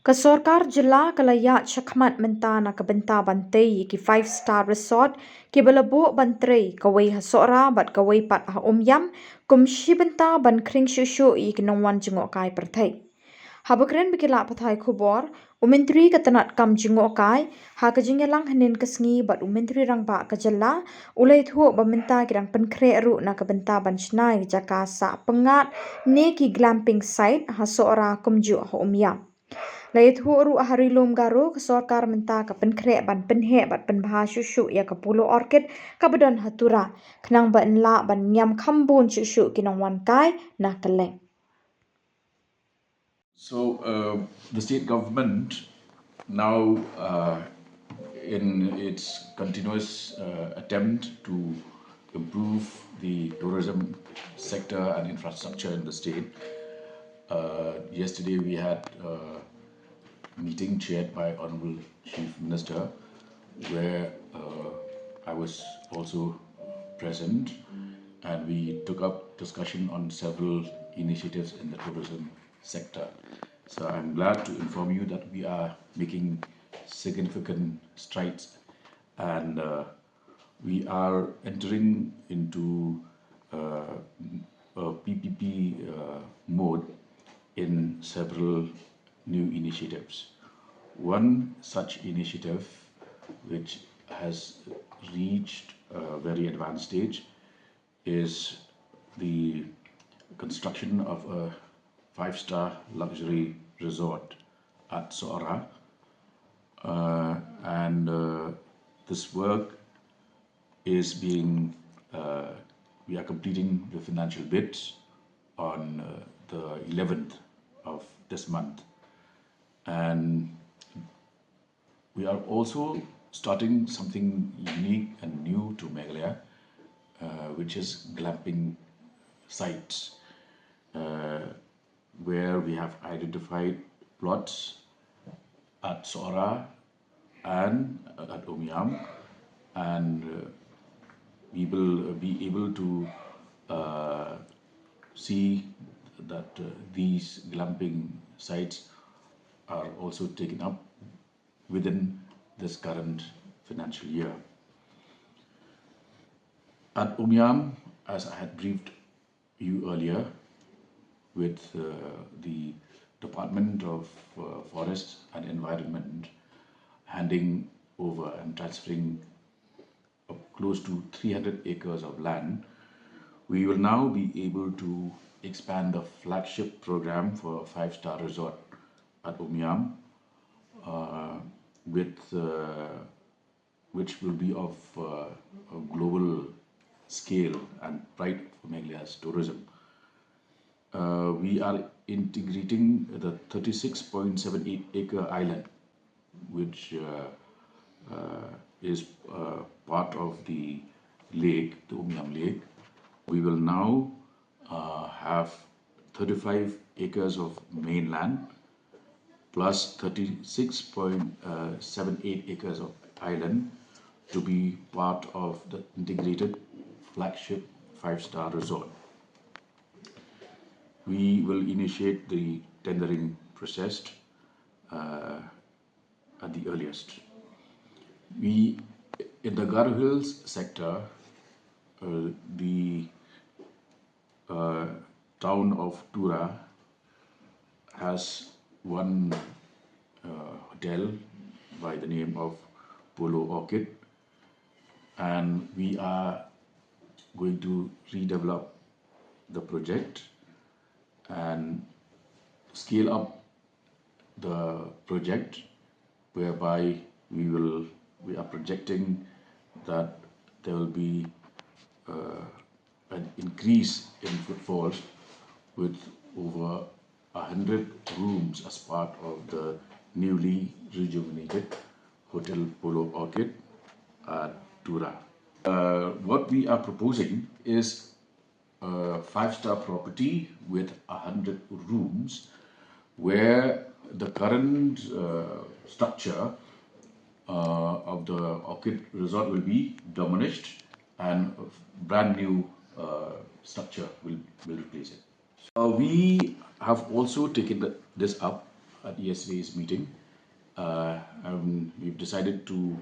Khuborjylla kalaya chakmat mentana ka benta bantei ki 5-star resort ki balabo bantrei kawai ha Sohra bat kawai pat ha Umiam kumshi benta ban kring shushu i kinongwan jengok kai perthai. Habakren bikila pathai Khubor, Umintri katanat kam jengok kai, ha kajingelang hanin kasngi bat Umintri rangba kajalla, ulai thuo baminta kirang penkre ru na kabenta ban shnai Jaka sa Pyngad ne ki glamping site ha Sohra kumju ha Umiam. Lai thu ru hari lum garu kesorkar menta ka penkre ban penhe bat penbha shushu ya ka pulo orchid ka badan hatura kenang ban la ban nyam khambun shushu kinang wan kai na keleng. So the state government now in its continuous attempt to improve the tourism sector and infrastructure in the state. Yesterday we had meeting chaired by Honorable Chief Minister, where I was also present, and we took up discussion on several initiatives in the tourism sector. So I'm glad to inform you that we are making significant strides, and we are entering into a PPP mode in several new initiatives. One such initiative which has reached a very advanced stage is the construction of a 5-star luxury resort at Sohra, and this work is being we are completing the financial bids on the 11th of this month, and we are also starting something unique and new to Meghalaya, which is glamping sites, where we have identified plots at Sohra and at Umiam, and we will be able to see that these glamping sites are also taken up within this current financial year. At Umiam, as I had briefed you earlier, with the Department of Forest and Environment handing over and transferring close to 300 acres of land, we will now be able to expand the flagship program for a 5-star resort at Umiam, which will be of a global scale and pride for Meghalaya's tourism. We are integrating the 36.78 acre island, which is part of the lake, the Umiam lake. We will now have 35 acres of mainland plus 36.78 acres of island to be part of the integrated flagship 5-star resort. We will initiate the tendering process at the earliest. In the Garo Hills sector, the town of Tura has one hotel by the name of Polo Orchid, and we are going to redevelop the project and scale up the project, whereby we are projecting that there will be an increase in footfalls with over 100 rooms as part of the newly rejuvenated Hotel Polo Orchid at Tura. What we are proposing is a 5-star property with 100 rooms, where the current structure of the Orchid Resort will be demolished and a brand new structure will replace it. We have also taken this up at yesterday's meeting, we've decided to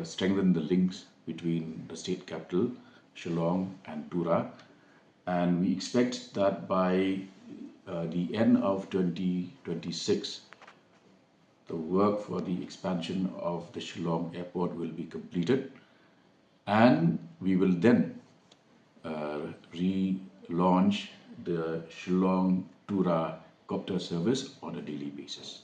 strengthen the links between the state capital, Shillong, and Tura. And we expect that by the end of 2026, the work for the expansion of the Shillong airport will be completed, and we will then relaunch the Shillong Tura copter service on a daily basis.